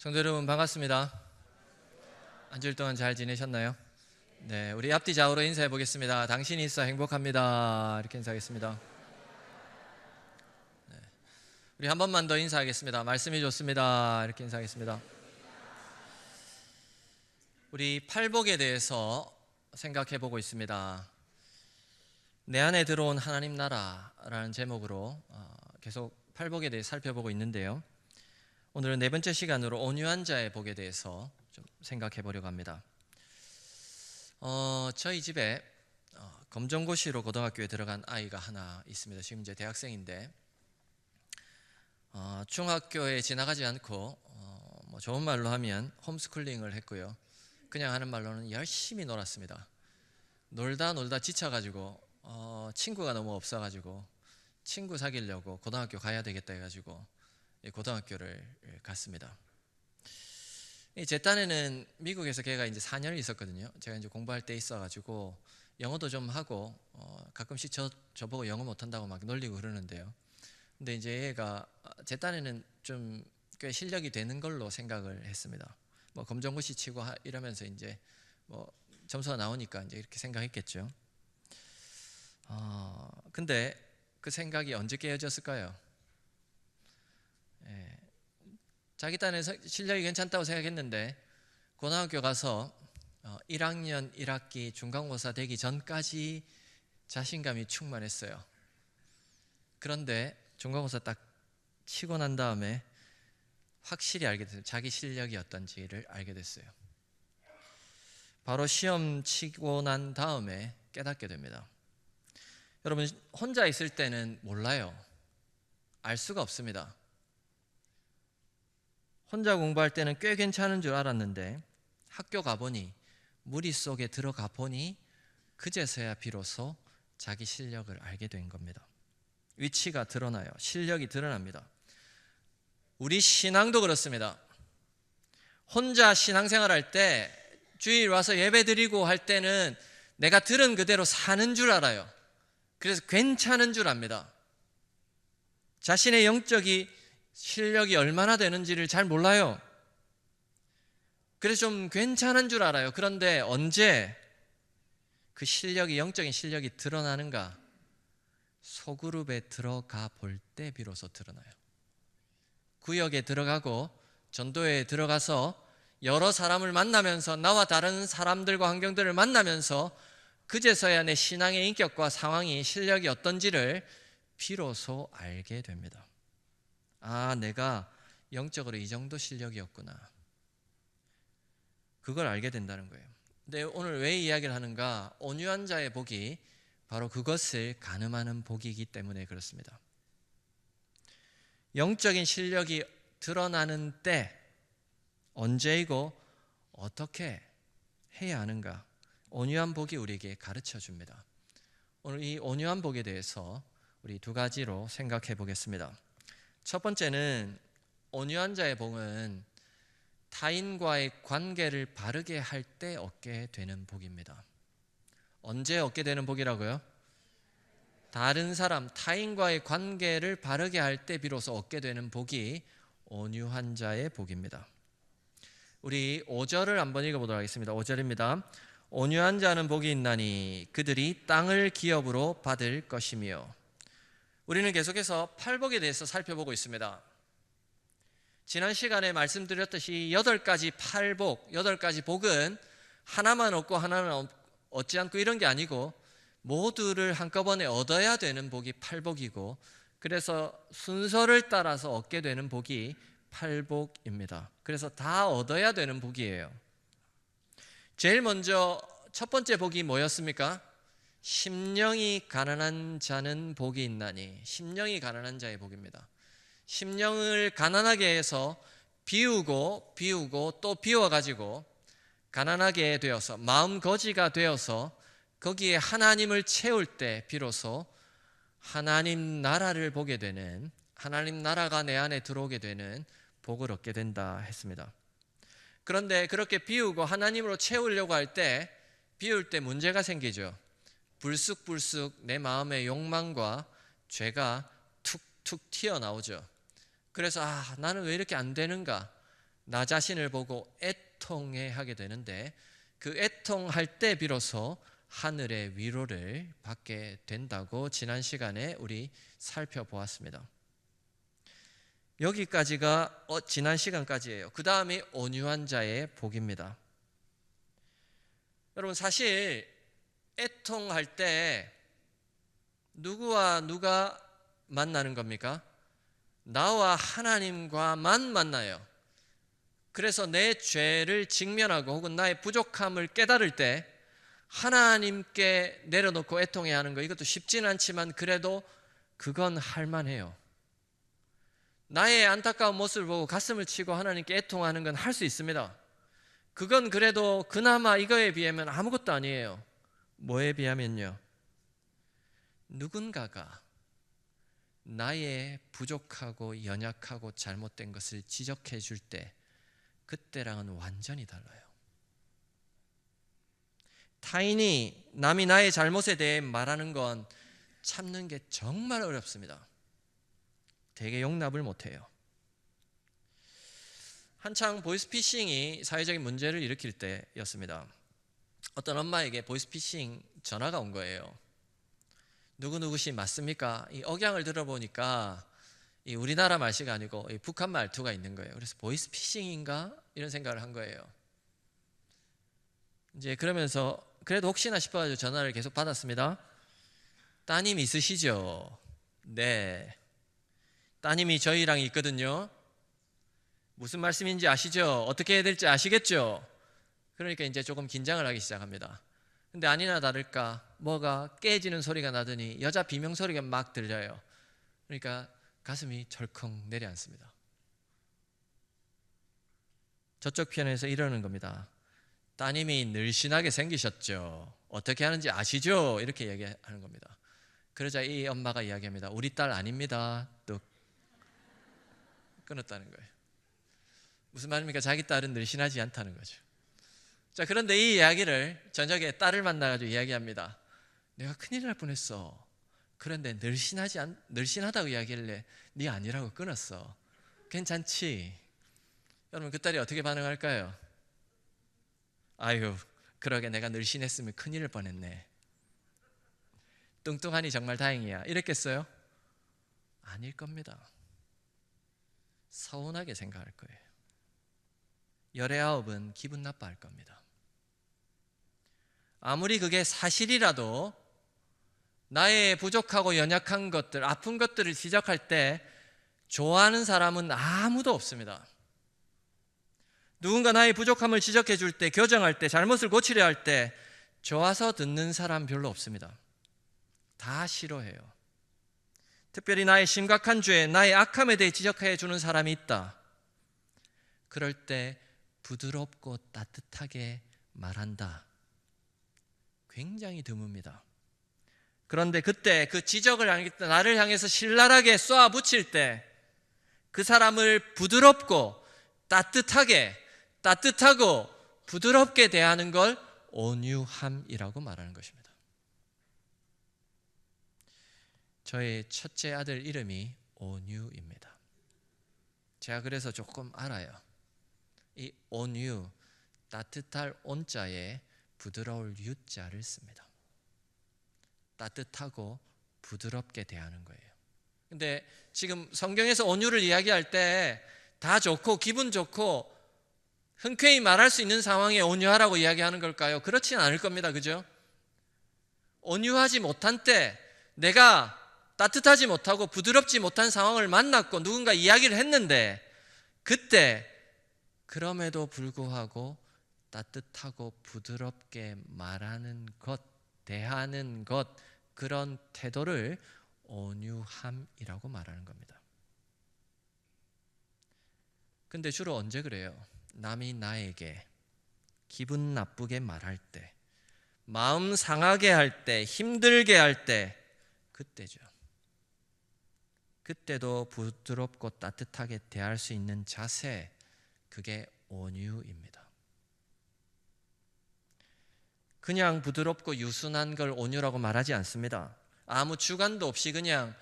성도 여러분 반갑습니다. 한 주일 동안 잘 지내셨나요? 네, 우리 앞뒤 좌우로 인사해 보겠습니다. 당신이 있어 행복합니다. 이렇게 인사하겠습니다. 네, 우리 한 번만 더 인사하겠습니다. 말씀이 좋습니다. 이렇게 인사하겠습니다. 우리 팔복에 대해서 생각해 보고 있습니다. 내 안에 들어온 하나님 나라라는 제목으로 계속 팔복에 대해 살펴보고 있는데요. 오늘은 네 번째 시간으로 온유한 자의 복에 대해서 좀 생각해 보려고 합니다. 저희 집에 검정고시로 고등학교에 들어간 아이가 하나 있습니다. 지금 이제 대학생인데 중학교에 지나가지 않고 뭐 좋은 말로 하면 홈스쿨링을 했고요. 그냥 하는 말로는 열심히 놀았습니다. 놀다 지쳐가지고 친구가 너무 없어가지고 친구 사귀려고 고등학교 가야 되겠다 해가지고 고등학교를 갔습니다. 제 딴에는 미국에서 걔가 이제 4년 있었거든요. 제가 이제 공부할 때 있어가지고 영어도 좀 하고 가끔씩 저보고 영어 못한다고 막 놀리고 그러는데요. 근데 이제 얘가 제 딴에는 좀 꽤 실력이 되는 걸로 생각을 했습니다. 뭐 검정고시 치고 이러면서 이제 뭐 점수가 나오니까 이제 이렇게 생각했겠죠. 근데 그 생각이 언제 깨어졌을까요? 자기 딴에서 실력이 괜찮다고 생각했는데 고등학교 가서 1학년 1학기 중간고사 되기 전까지 자신감이 충만했어요. 그런데 중간고사 딱 치고 난 다음에 확실히 알게 됐어요. 자기 실력이 어떤지를 알게 됐어요. 바로 시험 치고 난 다음에 깨닫게 됩니다. 여러분, 혼자 있을 때는 몰라요. 알 수가 없습니다. 혼자 공부할 때는 꽤 괜찮은 줄 알았는데 학교 가보니, 무리 속에 들어가 보니 그제서야 비로소 자기 실력을 알게 된 겁니다. 위치가 드러나요. 실력이 드러납니다. 우리 신앙도 그렇습니다. 혼자 신앙생활할 때 주일 와서 예배드리고 할 때는 내가 들은 그대로 사는 줄 알아요. 그래서 괜찮은 줄 압니다. 자신의 영적인 실력이 얼마나 되는지를 잘 몰라요. 그래서 좀 괜찮은 줄 알아요. 그런데 언제 그 실력이, 영적인 실력이 드러나는가? 소그룹에 들어가 볼 때 비로소 드러나요. 구역에 들어가고 전도회에 들어가서 여러 사람을 만나면서, 나와 다른 사람들과 환경들을 만나면서 그제서야 내 신앙의 인격과 상황이, 실력이 어떤지를 비로소 알게 됩니다. 내가 영적으로 이 정도 실력이었구나. 그걸 알게 된다는 거예요. 근데 오늘 왜 이야기를 하는가? 온유한 자의 복이 바로 그것을 가늠하는 복이기 때문에 그렇습니다. 영적인 실력이 드러나는 때 언제이고 어떻게 해야 하는가? 온유한 복이 우리에게 가르쳐 줍니다. 오늘 이 온유한 복에 대해서 우리 두 가지로 생각해 보겠습니다. 첫 번째는 온유한 자의 복은 타인과의 관계를 바르게 할 때 얻게 되는 복입니다. 언제 얻게 되는 복이라고요? 다른 사람, 타인과의 관계를 바르게 할 때 비로소 얻게 되는 복이 온유한 자의 복입니다. 우리 5절을 한번 읽어보도록 하겠습니다. 5절입니다. 온유한 자는 복이 있나니 그들이 땅을 기업으로 받을 것이며. 우리는 계속해서 팔복에 대해서 살펴보고 있습니다. 지난 시간에 말씀드렸듯이 8가지 팔복, 8가지 복은 하나만 얻고 하나는 얻지 않고 이런 게 아니고 모두를 한꺼번에 얻어야 되는 복이 팔복이고, 그래서 순서를 따라서 얻게 되는 복이 팔복입니다. 그래서 다 얻어야 되는 복이에요. 제일 먼저 첫 번째 복이 뭐였습니까? 심령이 가난한 자는 복이 있나니. 심령이 가난한 자의 복입니다. 심령을 가난하게 해서 비우고 또 비워가지고 가난하게 되어서 마음 거지가 되어서 거기에 하나님을 채울 때 비로소 하나님 나라를 보게 되는, 하나님 나라가 내 안에 들어오게 되는 복을 얻게 된다 했습니다. 그런데 그렇게 비우고 하나님으로 채우려고 할 때, 비울 때 문제가 생기죠. 불쑥불쑥 내 마음의 욕망과 죄가 툭툭 튀어나오죠. 그래서 나는 왜 이렇게 안 되는가? 나 자신을 보고 애통해 하게 되는데 그 애통할 때 비로소 하늘의 위로를 받게 된다고 지난 시간에 우리 살펴보았습니다. 여기까지가 지난 시간까지예요. 그 다음이 온유한 자의 복입니다. 여러분, 사실 애통할 때 누구와 누가 만나는 겁니까? 나와 하나님과만 만나요. 그래서 내 죄를 직면하고 혹은 나의 부족함을 깨달을 때 하나님께 내려놓고 애통해야 하는 거, 이것도 쉽지는 않지만 그래도 그건 할만해요. 나의 안타까운 모습을 보고 가슴을 치고 하나님께 애통하는 건 할 수 있습니다. 그건 그래도 그나마 이거에 비하면 아무것도 아니에요. 뭐에 비하면요? 누군가가 나의 부족하고 연약하고 잘못된 것을 지적해 줄 때 그때랑은 완전히 달라요. 타인이 남이 나의 잘못에 대해 말하는 건 참는 게 정말 어렵습니다. 되게 용납을 못해요. 한창 보이스피싱이 사회적인 문제를 일으킬 때였습니다. 어떤 엄마에게 보이스피싱 전화가 온 거예요. 누구누구씨 맞습니까? 이 억양을 들어보니까 이 우리나라 말씨가 아니고 이 북한 말투가 있는 거예요. 그래서 보이스피싱인가? 이런 생각을 한 거예요. 이제 그러면서 그래도 혹시나 싶어가지고 전화를 계속 받았습니다. 따님 있으시죠? 네. 따님이 저희랑 있거든요. 무슨 말씀인지 아시죠? 어떻게 해야 될지 아시겠죠? 그러니까 이제 조금 긴장을 하기 시작합니다. 근데 아니나 다를까 뭐가 깨지는 소리가 나더니 여자 비명 소리가 막 들려요. 그러니까 가슴이 절컹 내려앉습니다. 저쪽 편에서 이러는 겁니다. 따님이 늘씬하게 생기셨죠? 어떻게 하는지 아시죠? 이렇게 얘기하는 겁니다. 그러자 이 엄마가 이야기합니다. 우리 딸 아닙니다. 또 끊었다는 거예요. 무슨 말입니까? 자기 딸은 늘씬하지 않다는 거죠. 자, 그런데 이 이야기를 저녁에 딸을 만나가지고 이야기합니다. 내가 큰일 날 뻔했어. 그런데 늘씬하다고 이야기할래 네 아니라고 끊었어. 괜찮지? 여러분, 그 딸이 어떻게 반응할까요? 아유, 그러게 내가 늘씬했으면 큰일 날 뻔했네. 뚱뚱하니 정말 다행이야. 이랬겠어요? 아닐 겁니다. 서운하게 생각할 거예요. 열애아홉은 기분 나빠할 겁니다. 아무리 그게 사실이라도 나의 부족하고 연약한 것들, 아픈 것들을 지적할 때 좋아하는 사람은 아무도 없습니다. 누군가 나의 부족함을 지적해 줄 때, 교정할 때, 잘못을 고치려 할 때 좋아서 듣는 사람 별로 없습니다. 다 싫어해요. 특별히 나의 심각한 죄, 나의 악함에 대해 지적해 주는 사람이 있다. 그럴 때 부드럽고 따뜻하게 말한다. 굉장히 드뭅니다. 그런데 그때 그 지적을 나를 향해서 신랄하게 쏘아붙일 때 그 사람을 부드럽고 따뜻하고 부드럽게 대하는 걸 온유함이라고 말하는 것입니다. 저의 첫째 아들 이름이 온유입니다. 제가 그래서 조금 알아요. 이 온유, 따뜻할 온자에 부드러울 유자를 씁니다. 따뜻하고 부드럽게 대하는 거예요. 근데 지금 성경에서 온유를 이야기할 때 다 좋고 기분 좋고 흔쾌히 말할 수 있는 상황에 온유하라고 이야기하는 걸까요? 그렇진 않을 겁니다. 그죠? 온유하지 못한 때, 내가 따뜻하지 못하고 부드럽지 못한 상황을 만났고 누군가 이야기를 했는데 그때 그럼에도 불구하고 따뜻하고 부드럽게 말하는 것, 대하는 것, 그런 태도를 온유함이라고 말하는 겁니다. 근데 주로 언제 그래요? 남이 나에게 기분 나쁘게 말할 때, 마음 상하게 할 때, 힘들게 할 때, 그때죠. 그때도 부드럽고 따뜻하게 대할 수 있는 자세, 그게 온유입니다. 그냥 부드럽고 유순한 걸 온유라고 말하지 않습니다. 아무 주관도 없이 그냥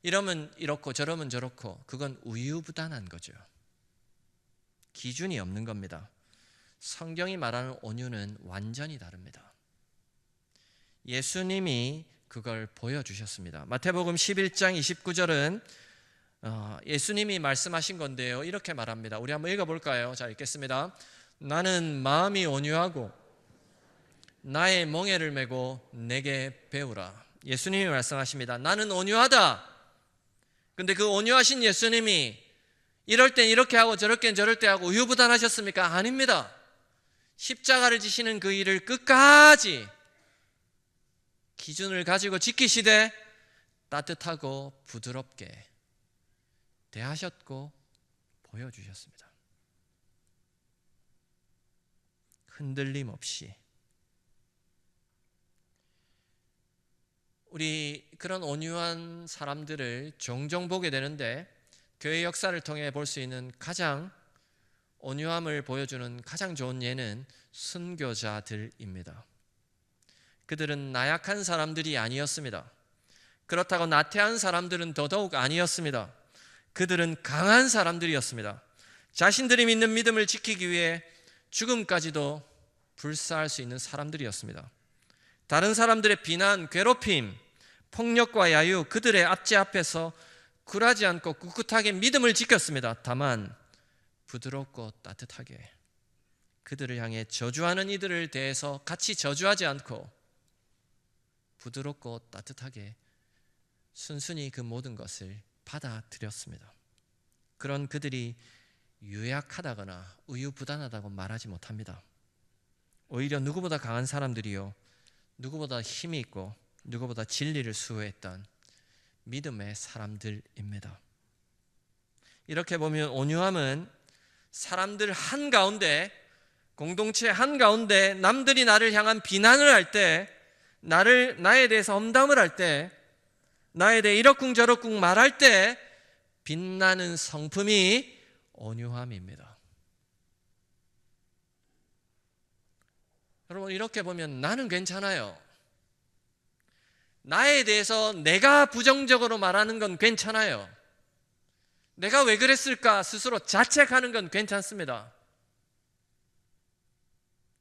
이러면 이렇고 저러면 저렇고, 그건 우유부단한 거죠. 기준이 없는 겁니다. 성경이 말하는 온유는 완전히 다릅니다. 예수님이 그걸 보여주셨습니다. 마태복음 11장 29절은 예수님이 말씀하신 건데요, 이렇게 말합니다. 우리 한번 읽어볼까요? 자, 읽겠습니다. 나는 마음이 온유하고 나의 멍에를 메고 내게 배우라. 예수님이 말씀하십니다. 나는 온유하다. 근데 그 온유하신 예수님이 이럴 땐 이렇게 하고 저럴 땐 저럴 때 하고 우유부단하셨습니까? 아닙니다. 십자가를 지시는 그 일을 끝까지 기준을 가지고 지키시되 따뜻하고 부드럽게 대하셨고 보여주셨습니다. 흔들림 없이. 우리 그런 온유한 사람들을 종종 보게 되는데, 교회 역사를 통해 볼 수 있는 가장 온유함을 보여주는 가장 좋은 예는 순교자들입니다. 그들은 나약한 사람들이 아니었습니다. 그렇다고 나태한 사람들은 더더욱 아니었습니다. 그들은 강한 사람들이었습니다. 자신들이 믿는 믿음을 지키기 위해 죽음까지도 불사할 수 있는 사람들이었습니다. 다른 사람들의 비난, 괴롭힘, 폭력과 야유, 그들의 압제 앞에서 굴하지 않고 꿋꿋하게 믿음을 지켰습니다. 다만 부드럽고 따뜻하게 그들을 향해 저주하는 이들을 대해서 같이 저주하지 않고 부드럽고 따뜻하게 순순히 그 모든 것을 받아들였습니다. 그런 그들이 유약하다거나 우유부단하다고 말하지 못합니다. 오히려 누구보다 강한 사람들이요, 누구보다 힘이 있고 누구보다 진리를 수호했던 믿음의 사람들입니다. 이렇게 보면 온유함은 사람들 한가운데, 공동체 한가운데 남들이 나를 향한 비난을 할 때, 나에 대해서 험담을 할 때, 나에 대해 이러쿵저러쿵 말할 때 빛나는 성품이 온유함입니다. 여러분, 이렇게 보면 나는 괜찮아요. 나에 대해서 내가 부정적으로 말하는 건 괜찮아요. 내가 왜 그랬을까 스스로 자책하는 건 괜찮습니다.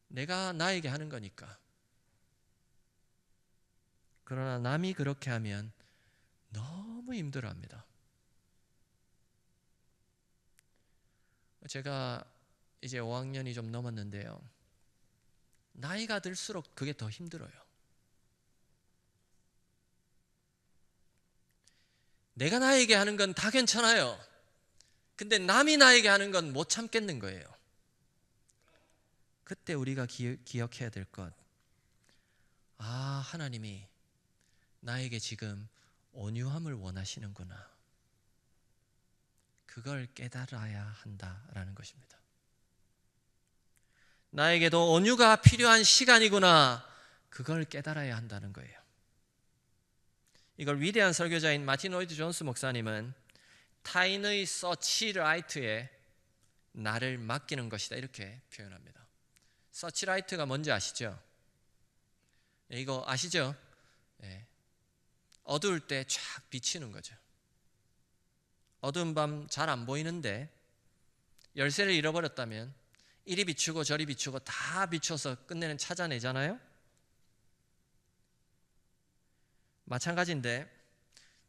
내가 나에게 하는 거니까. 그러나 남이 그렇게 하면 너무 힘들어합니다. 제가 이제 5학년이 좀 넘었는데요, 나이가 들수록 그게 더 힘들어요. 내가 나에게 하는 건 다 괜찮아요. 근데 남이 나에게 하는 건 못 참겠는 거예요. 그때 우리가 기억해야 될 것, 하나님이 나에게 지금 온유함을 원하시는구나. 그걸 깨달아야 한다라는 것입니다. 나에게도 온유가 필요한 시간이구나. 그걸 깨달아야 한다는 거예요. 이걸 위대한 설교자인 마틴 로이드 존스 목사님은 타인의 서치라이트에 나를 맡기는 것이다, 이렇게 표현합니다. 서치라이트가 뭔지 아시죠? 이거 아시죠? 어두울 때 쫙 비치는 거죠. 어두운 밤 잘 안 보이는데 열쇠를 잃어버렸다면 이리 비추고 저리 비추고 다 비춰서 끝내는 찾아내잖아요. 마찬가지인데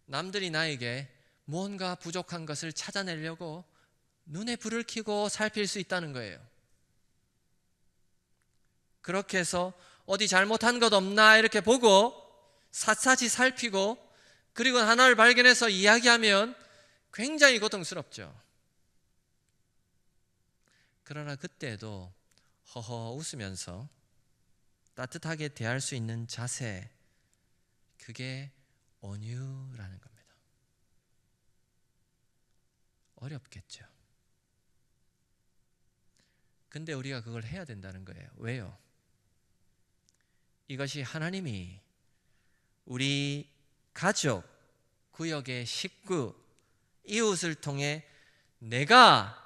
남들이 나에게 무언가 부족한 것을 찾아내려고 눈에 불을 켜고 살필 수 있다는 거예요. 그렇게 해서 어디 잘못한 것 없나 이렇게 보고 샅샅이 살피고 그리고 하나를 발견해서 이야기하면 굉장히 고통스럽죠. 그러나 그때도 허허 웃으면서 따뜻하게 대할 수 있는 자세, 그게 온유라는 겁니다. 어렵겠죠. 근데 우리가 그걸 해야 된다는 거예요. 왜요? 이것이 하나님이 우리 가족, 구역의 식구, 이웃을 통해 내가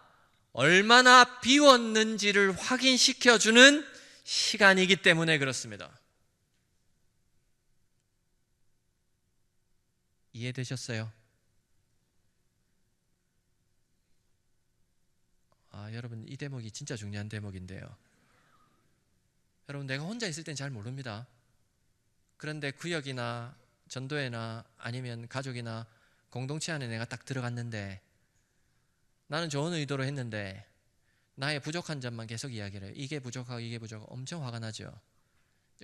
얼마나 비웠는지를 확인시켜주는 시간이기 때문에 그렇습니다. 이해되셨어요? 여러분 이 대목이 진짜 중요한 대목인데요. 여러분 내가 혼자 있을 땐 잘 모릅니다. 그런데 구역이나 전도회나 아니면 가족이나 공동체 안에 내가 딱 들어갔는데 나는 좋은 의도로 했는데 나의 부족한 점만 계속 이야기를 해요. 이게 부족하고 이게 부족하고 엄청 화가 나죠.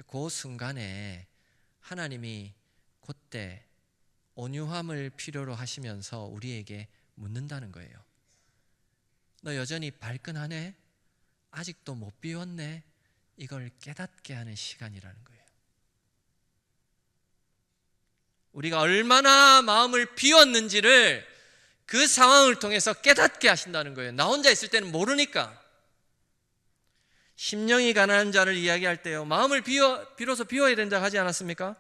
그 순간에 하나님이 그때 온유함을 필요로 하시면서 우리에게 묻는다는 거예요. 너 여전히 발끈하네? 아직도 못 비웠네? 이걸 깨닫게 하는 시간이라는 거예요. 우리가 얼마나 마음을 비웠는지를 그 상황을 통해서 깨닫게 하신다는 거예요. 나 혼자 있을 때는 모르니까. 심령이 가난한 자를 이야기할 때요, 마음을 비로소 비워야 된다고 하지 않았습니까?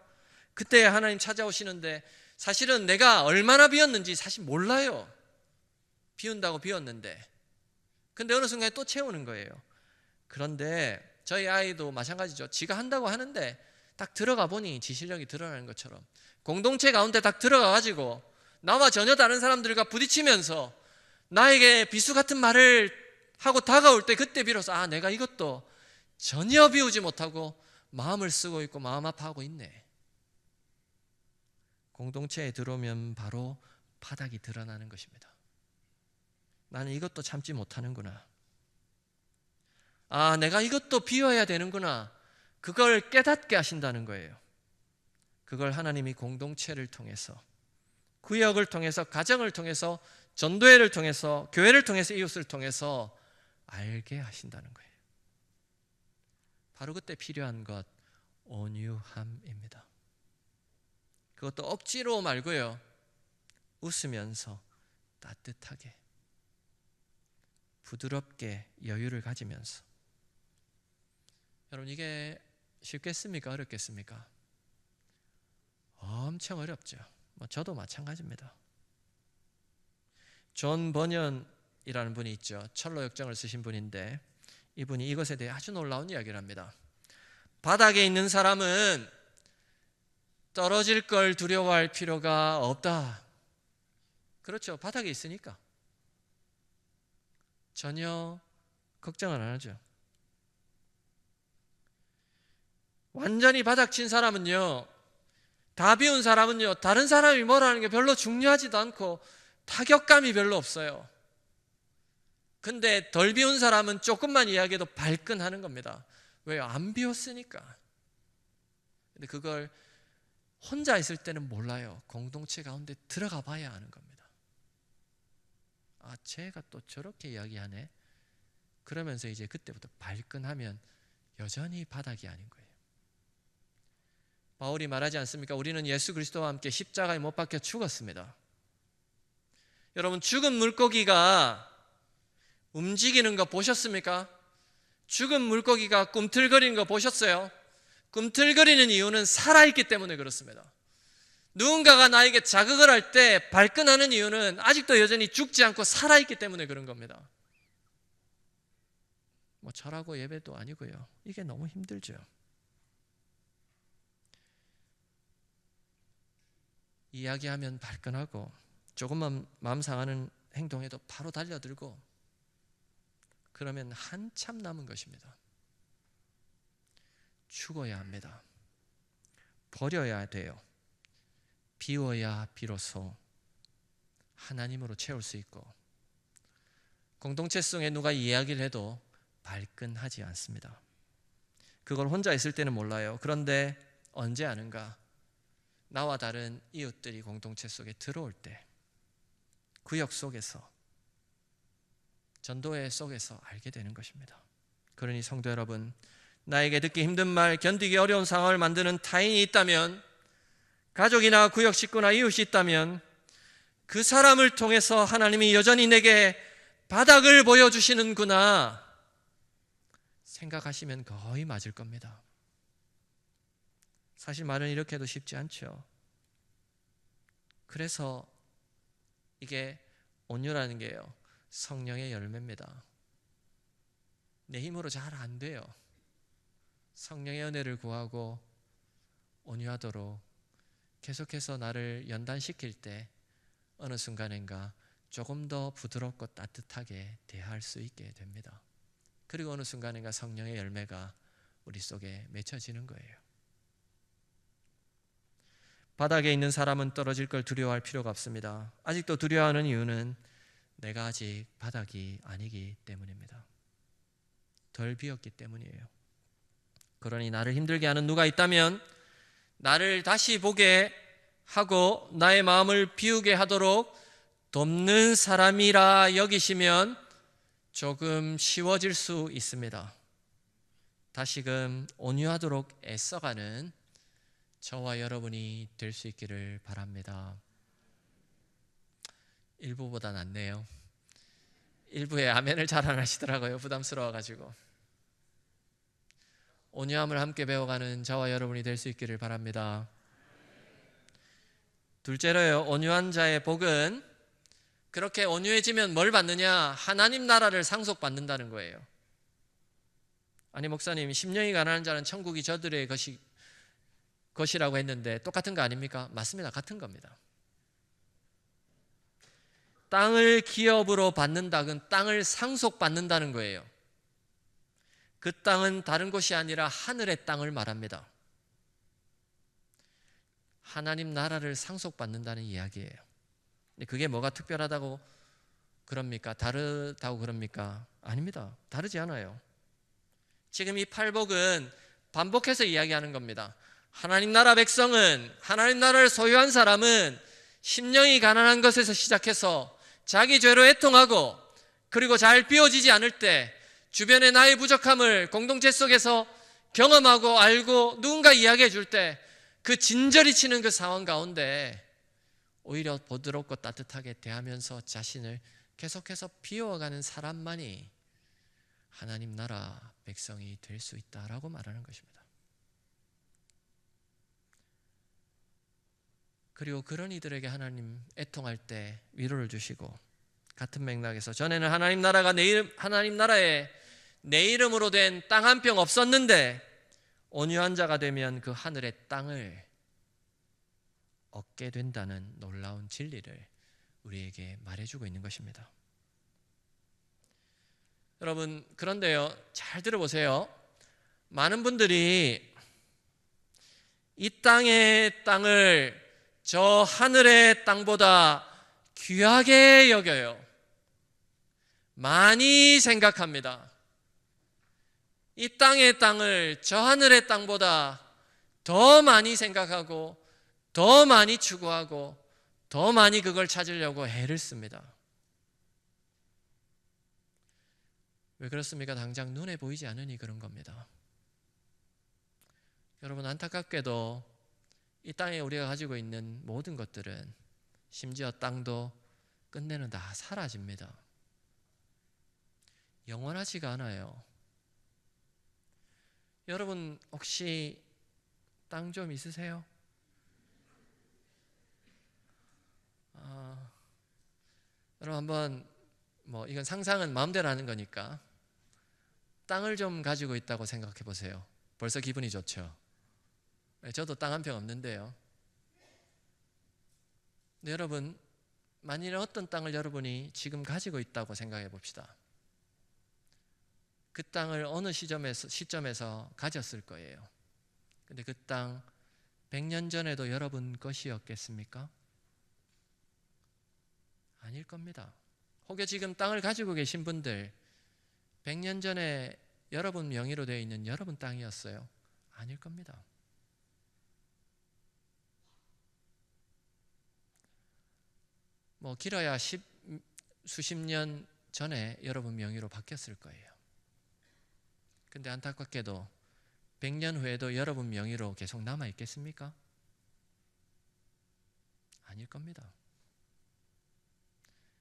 그때 하나님 찾아오시는데 사실은 내가 얼마나 비웠는지 사실 몰라요. 비운다고 비웠는데. 근데 어느 순간에 또 채우는 거예요. 그런데 저희 아이도 마찬가지죠. 지가 한다고 하는데 딱 들어가 보니 지 실력이 드러나는 것처럼 공동체 가운데 딱 들어가가지고 나와 전혀 다른 사람들과 부딪히면서 나에게 비수 같은 말을 하고 다가올 때 그때 비로소 내가 이것도 전혀 비우지 못하고 마음을 쓰고 있고 마음 아파하고 있네. 공동체에 들어오면 바로 바닥이 드러나는 것입니다. 나는 이것도 참지 못하는구나. 내가 이것도 비워야 되는구나. 그걸 깨닫게 하신다는 거예요. 그걸 하나님이 공동체를 통해서, 구역을 통해서, 가정을 통해서, 전도회를 통해서, 교회를 통해서, 이웃을 통해서 알게 하신다는 거예요. 바로 그때 필요한 것, 온유함입니다. 그것도 억지로 말고요, 웃으면서 따뜻하게, 부드럽게 여유를 가지면서. 여러분 이게 쉽겠습니까? 어렵겠습니까? 엄청 어렵죠. 저도 마찬가지입니다. 존 버년이라는 분이 있죠. 철로 역정을 쓰신 분인데 이분이 이것에 대해 아주 놀라운 이야기를 합니다. 바닥에 있는 사람은 떨어질 걸 두려워할 필요가 없다. 그렇죠. 바닥에 있으니까 전혀 걱정을 안 하죠. 완전히 바닥친 사람은요, 다 비운 사람은요, 다른 사람이 뭐라는 게 별로 중요하지도 않고 타격감이 별로 없어요. 근데 덜 비운 사람은 조금만 이야기해도 발끈하는 겁니다. 왜요? 안 비웠으니까. 근데 그걸 혼자 있을 때는 몰라요. 공동체 가운데 들어가 봐야 아는 겁니다. 쟤가 또 저렇게 이야기하네. 그러면서 이제 그때부터 발끈하면 여전히 바닥이 아닌 거예요. 바울이 말하지 않습니까? 우리는 예수 그리스도와 함께 십자가에 못 박혀 죽었습니다. 여러분 죽은 물고기가 움직이는 거 보셨습니까? 죽은 물고기가 꿈틀거리는 거 보셨어요? 꿈틀거리는 이유는 살아있기 때문에 그렇습니다. 누군가가 나에게 자극을 할 때 발끈하는 이유는 아직도 여전히 죽지 않고 살아있기 때문에 그런 겁니다. 절하고 예배도 아니고요. 이게 너무 힘들죠. 이야기하면 발끈하고 조금만 마음 상하는 행동에도 바로 달려들고 그러면 한참 남은 것입니다. 죽어야 합니다. 버려야 돼요. 비워야 비로소 하나님으로 채울 수 있고 공동체 속에 누가 이야기를 해도 발끈하지 않습니다. 그걸 혼자 있을 때는 몰라요. 그런데 언제 아는가? 나와 다른 이웃들이 공동체 속에 들어올 때, 구역 속에서, 전도회 속에서 알게 되는 것입니다. 그러니 성도 여러분, 나에게 듣기 힘든 말, 견디기 어려운 상황을 만드는 타인이 있다면, 가족이나 구역 식구나 이웃이 있다면 그 사람을 통해서 하나님이 여전히 내게 바닥을 보여주시는구나 생각하시면 거의 맞을 겁니다. 사실 말은 이렇게 해도 쉽지 않죠. 그래서 이게 온유라는 게요, 성령의 열매입니다. 내 힘으로 잘 안 돼요. 성령의 은혜를 구하고 온유하도록 계속해서 나를 연단시킬 때 어느 순간인가 조금 더 부드럽고 따뜻하게 대할 수 있게 됩니다. 그리고 어느 순간인가 성령의 열매가 우리 속에 맺혀지는 거예요. 바닥에 있는 사람은 떨어질 걸 두려워할 필요가 없습니다. 아직도 두려워하는 이유는 내가 아직 바닥이 아니기 때문입니다. 덜 비었기 때문이에요. 그러니 나를 힘들게 하는 누가 있다면 나를 다시 보게 하고 나의 마음을 비우게 하도록 돕는 사람이라 여기시면 조금 쉬워질 수 있습니다. 다시금 온유하도록 애써가는 저와 여러분이 될 수 있기를 바랍니다. 1부보다 낫네요. 1부에 아멘을 잘 안 하시더라고요. 부담스러워가지고. 온유함을 함께 배워가는 저와 여러분이 될 수 있기를 바랍니다. 둘째로요, 온유한 자의 복은 그렇게 온유해지면 뭘 받느냐? 하나님 나라를 상속받는다는 거예요. 아니 목사님, 심령이 가난한 자는 천국이 저들의 것이라고 했는데 똑같은 거 아닙니까? 맞습니다. 같은 겁니다. 땅을 기업으로 받는다는 땅을 상속받는다는 거예요. 그 땅은 다른 곳이 아니라 하늘의 땅을 말합니다. 하나님 나라를 상속받는다는 이야기예요. 그게 뭐가 특별하다고 그럽니까? 다르다고 그럽니까? 아닙니다. 다르지 않아요. 지금 이 팔복은 반복해서 이야기하는 겁니다. 하나님 나라 백성은, 하나님 나라를 소유한 사람은 심령이 가난한 것에서 시작해서 자기 죄로 애통하고, 그리고 잘 비워지지 않을 때 주변의 나의 부족함을 공동체 속에서 경험하고 알고 누군가 이야기해 줄 때 그 진저리 치는 그 상황 가운데 오히려 부드럽고 따뜻하게 대하면서 자신을 계속해서 비워가는 사람만이 하나님 나라 백성이 될 수 있다라고 말하는 것입니다. 그리고 그런 이들에게 하나님 애통할 때 위로를 주시고, 같은 맥락에서 전에는 하나님 나라가 하나님 나라에 내 이름으로 된 땅 한 평 없었는데 온유한 자가 되면 그 하늘의 땅을 얻게 된다는 놀라운 진리를 우리에게 말해주고 있는 것입니다. 여러분, 그런데요, 잘 들어보세요. 많은 분들이 이 땅의 땅을 저 하늘의 땅보다 귀하게 여겨요. 많이 생각합니다. 이 땅의 땅을 저 하늘의 땅보다 더 많이 생각하고 더 많이 추구하고 더 많이 그걸 찾으려고 애를 씁니다. 왜 그렇습니까? 당장 눈에 보이지 않으니 그런 겁니다. 여러분, 안타깝게도 이 땅에 우리가 가지고 있는 모든 것들은, 심지어 땅도 끝내는 다 사라집니다. 영원하지가 않아요. 여러분 혹시 땅 좀 있으세요? 여러분 한번, 이건 상상은 마음대로 하는 거니까 땅을 좀 가지고 있다고 생각해 보세요. 벌써 기분이 좋죠? 저도 땅 한 평 없는데요. 근데 여러분, 만일에 어떤 땅을 여러분이 지금 가지고 있다고 생각해 봅시다. 그 땅을 어느 시점에서 가졌을 거예요. 근데 그 땅 100년 전에도 여러분 것이었겠습니까? 아닐 겁니다. 혹여 지금 땅을 가지고 계신 분들, 100년 전에 여러분 명의로 되어 있는 여러분 땅이었어요? 아닐 겁니다. 길어야 수십 년 전에 여러분 명의로 바뀌었을 거예요. 근데 안타깝게도 100년 후에도 여러분 명의로 계속 남아 있겠습니까? 아닐 겁니다.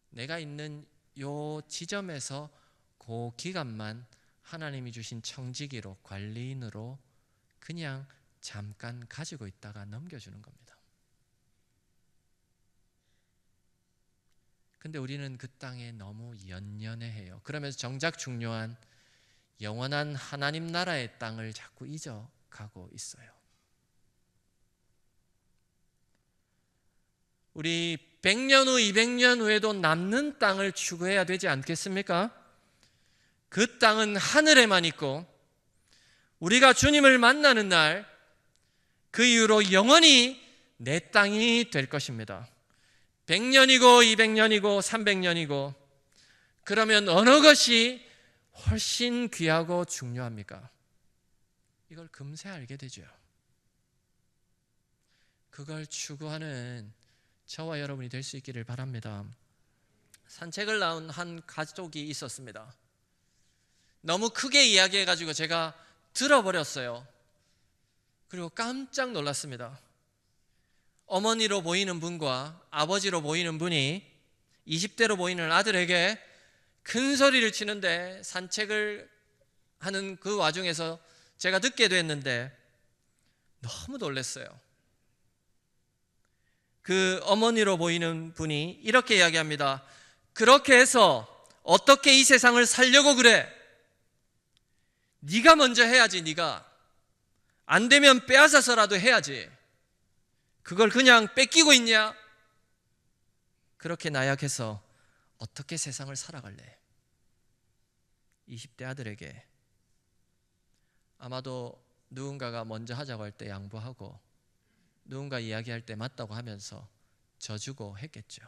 내가 있는 요 지점에서 그 기간만 하나님이 주신 청지기로, 관리인으로 그냥 잠깐 가지고 있다가 넘겨주는 겁니다. 근데 우리는 그 땅에 너무 연연해해요. 그러면서 정작 중요한 영원한 하나님 나라의 땅을 자꾸 잊어가고 있어요. 우리 100년 후, 200년 후에도 남는 땅을 추구해야 되지 않겠습니까? 그 땅은 하늘에만 있고 우리가 주님을 만나는 날 그 이후로 영원히 내 땅이 될 것입니다. 100년이고 200년이고 300년이고 그러면 어느 것이 훨씬 귀하고 중요합니까? 이걸 금세 알게 되죠. 그걸 추구하는 저와 여러분이 될 수 있기를 바랍니다. 산책을 나온 한 가족이 있었습니다. 너무 크게 이야기해가지고 제가 들어버렸어요. 그리고 깜짝 놀랐습니다. 어머니로 보이는 분과 아버지로 보이는 분이 20대로 보이는 아들에게 큰 소리를 치는데 산책을 하는 그 와중에서 제가 듣게 됐는데 너무 놀랐어요. 그 어머니로 보이는 분이 이렇게 이야기합니다. 그렇게 해서 어떻게 이 세상을 살려고 그래? 네가 먼저 해야지. 네가 안 되면 빼앗아서라도 해야지. 그걸 그냥 뺏기고 있냐? 그렇게 나약해서 어떻게 세상을 살아갈래? 20대 아들에게 아마도 누군가가 먼저 하자고 할 때 양보하고 누군가 이야기할 때 맞다고 하면서 져주고 했겠죠.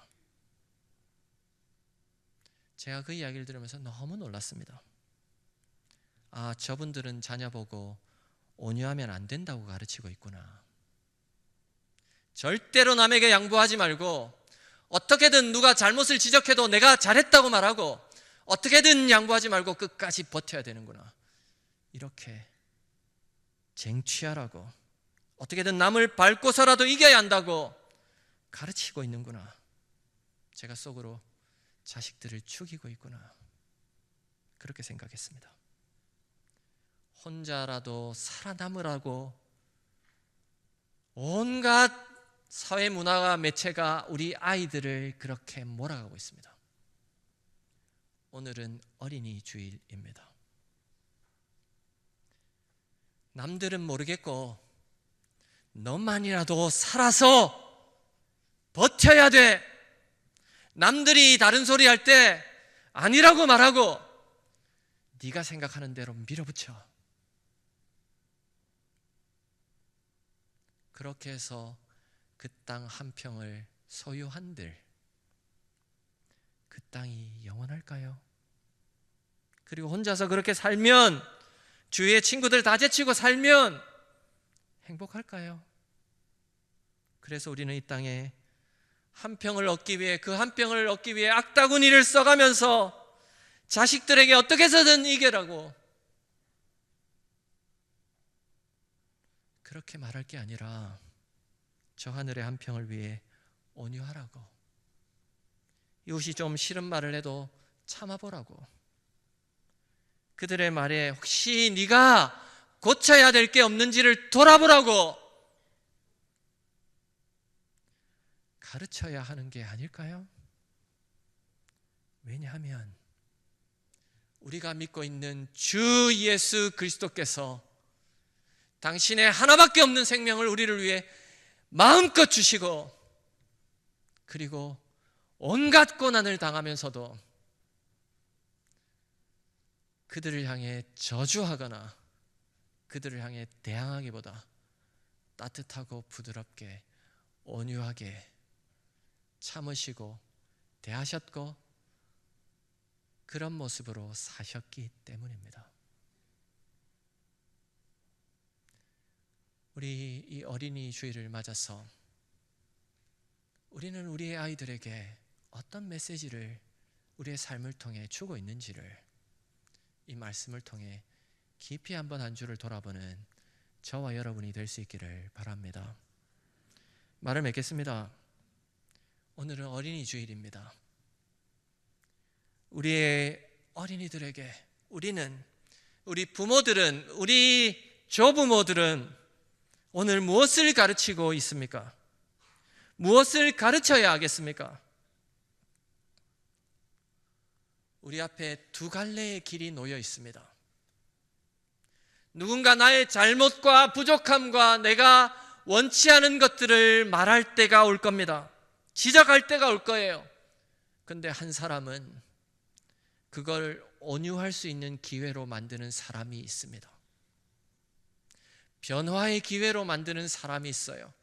제가 그 이야기를 들으면서 너무 놀랐습니다. 아, 저분들은 자녀 보고 온유하면 안 된다고 가르치고 있구나. 절대로 남에게 양보하지 말고 어떻게든 누가 잘못을 지적해도 내가 잘했다고 말하고 어떻게든 양보하지 말고 끝까지 버텨야 되는구나. 이렇게 쟁취하라고 어떻게든 남을 밟고서라도 이겨야 한다고 가르치고 있는구나. 제가 속으로 자식들을 죽이고 있구나. 그렇게 생각했습니다. 혼자라도 살아남으라고 온갖 사회 문화와 매체가 우리 아이들을 그렇게 몰아가고 있습니다. 오늘은 어린이 주일입니다. 남들은 모르겠고 너만이라도 살아서 버텨야 돼. 남들이 다른 소리 할 때 아니라고 말하고 네가 생각하는 대로 밀어붙여. 그렇게 해서 그 땅 한 평을 소유한들 그 땅이 영원할까요? 그리고 혼자서 그렇게 살면 주위의 친구들 다 제치고 살면 행복할까요? 그래서 우리는 이 땅에 한 평을 얻기 위해 그 한 평을 얻기 위해 악다구니를 써가면서 자식들에게 어떻게 해서든 이겨라고 그렇게 말할 게 아니라 저 하늘의 한 평을 위해 온유하라고, 이웃이 좀 싫은 말을 해도 참아보라고, 그들의 말에 혹시 네가 고쳐야 될 게 없는지를 돌아보라고 가르쳐야 하는 게 아닐까요? 왜냐하면 우리가 믿고 있는 주 예수 그리스도께서 당신의 하나밖에 없는 생명을 우리를 위해 마음껏 주시고 그리고 온갖 고난을 당하면서도 그들을 향해 저주하거나 그들을 향해 대항하기보다 따뜻하고 부드럽게 온유하게 참으시고 대하셨고 그런 모습으로 사셨기 때문입니다. 우리 이 어린이 주일을 맞아서 우리는 우리의 아이들에게 어떤 메시지를 우리의 삶을 통해 주고 있는지를 이 말씀을 통해 깊이 한번 한 주를 돌아보는 저와 여러분이 될 수 있기를 바랍니다. 말을 맺겠습니다. 오늘은 어린이 주일입니다. 우리의 어린이들에게 우리 부모들은, 우리 조부모들은 오늘 무엇을 가르치고 있습니까? 무엇을 가르쳐야 하겠습니까? 우리 앞에 두 갈래의 길이 놓여 있습니다. 누군가 나의 잘못과 부족함과 내가 원치 않은 것들을 말할 때가 올 겁니다. 지적할 때가 올 거예요. 근데 한 사람은 그걸 온유할 수 있는 기회로 만드는 사람이 있습니다. 변화의 기회로 만드는 사람이 있어요.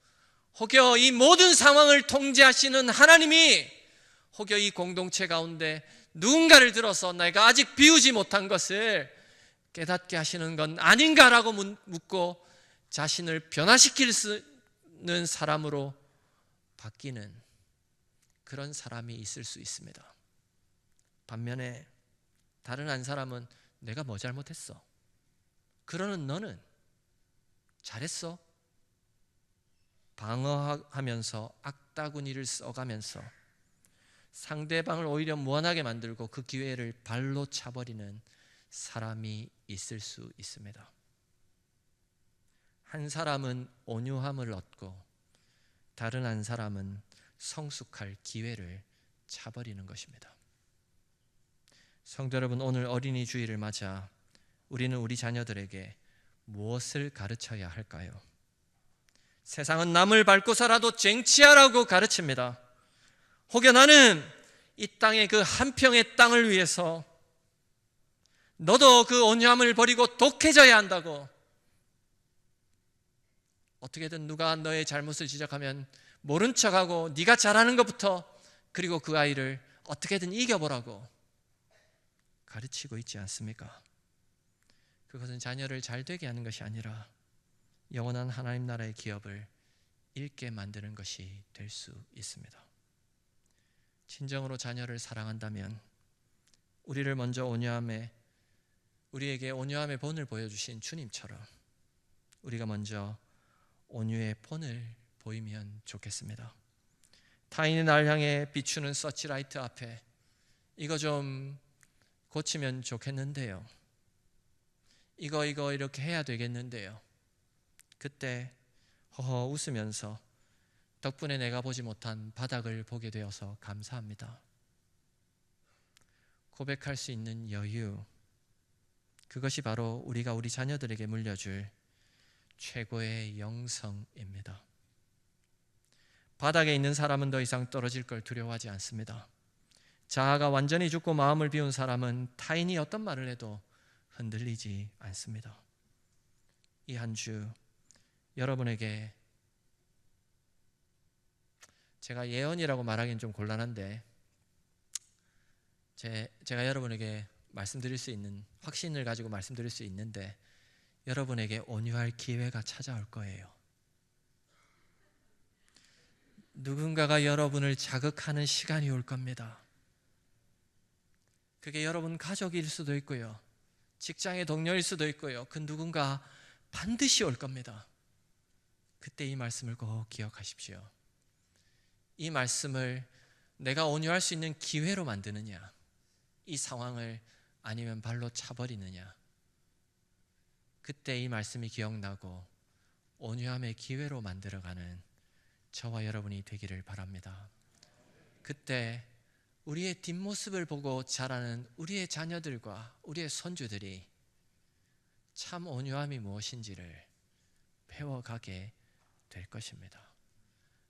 혹여 이 모든 상황을 통제하시는 하나님이 혹여 이 공동체 가운데 누군가를 들어서 내가 아직 비우지 못한 것을 깨닫게 하시는 건 아닌가라고 묻고 자신을 변화시킬 수 있는 사람으로 바뀌는 그런 사람이 있을 수 있습니다. 반면에 다른 한 사람은 내가 뭐 잘못했어? 그러는 너는 잘했어? 방어하면서 악다구니를 써가면서 상대방을 오히려 무한하게 만들고 그 기회를 발로 차버리는 사람이 있을 수 있습니다. 한 사람은 온유함을 얻고 다른 한 사람은 성숙할 기회를 차버리는 것입니다. 성도 여러분, 오늘 어린이 주일을 맞아 우리는 우리 자녀들에게 무엇을 가르쳐야 할까요? 세상은 남을 밟고 살아도 쟁취하라고 가르칩니다. 혹여 나는 이 땅의 그 한 평의 땅을 위해서 너도 그 온유함을 버리고 독해져야 한다고, 어떻게든 누가 너의 잘못을 지적하면 모른 척하고 네가 잘하는 것부터, 그리고 그 아이를 어떻게든 이겨보라고 가르치고 있지 않습니까? 그것은 자녀를 잘 되게 하는 것이 아니라 영원한 하나님 나라의 기업을 잃게 만드는 것이 될 수 있습니다. 진정으로 자녀를 사랑한다면 우리를 먼저 우리에게 온유함의 본을 보여주신 주님처럼 우리가 먼저 온유의 본을 보이면 좋겠습니다. 타인이 날 향해 비추는 서치라이트 앞에 이거 좀 고치면 좋겠는데요, 이거 이렇게 해야 되겠는데요, 그때 허허 웃으면서 덕분에 내가 보지 못한 바닥을 보게 되어서 감사합니다. 고백할 수 있는 여유, 그것이 바로 우리가 우리 자녀들에게 물려줄 최고의 영성입니다. 바닥에 있는 사람은 더 이상 떨어질 걸 두려워하지 않습니다. 자아가 완전히 죽고 마음을 비운 사람은 타인이 어떤 말을 해도 흔들리지 않습니다. 이 한 주 여러분에게, 제가 예언이라고 말하기는 좀 곤란한데 제가 여러분에게 말씀드릴 수 있는, 확신을 가지고 말씀드릴 수 있는데, 여러분에게 온유할 기회가 찾아올 거예요. 누군가가 여러분을 자극하는 시간이 올 겁니다. 그게 여러분 가족일 수도 있고요, 직장의 동료일 수도 있고요, 그 누군가 반드시 올 겁니다. 그때 이 말씀을 꼭 기억하십시오. 이 말씀을 내가 온유할 수 있는 기회로 만드느냐, 이 상황을 아니면 발로 차버리느냐, 그때 이 말씀이 기억나고 온유함의 기회로 만들어가는 저와 여러분이 되기를 바랍니다. 그때 우리의 뒷모습을 보고 자라는 우리의 자녀들과 우리의 손주들이 참 온유함이 무엇인지를 배워가게 될 것입니다.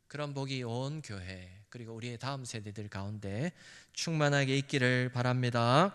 그런 복이 온 교회, 그리고 우리의 다음 세대들 가운데 충만하게 있기를 바랍니다.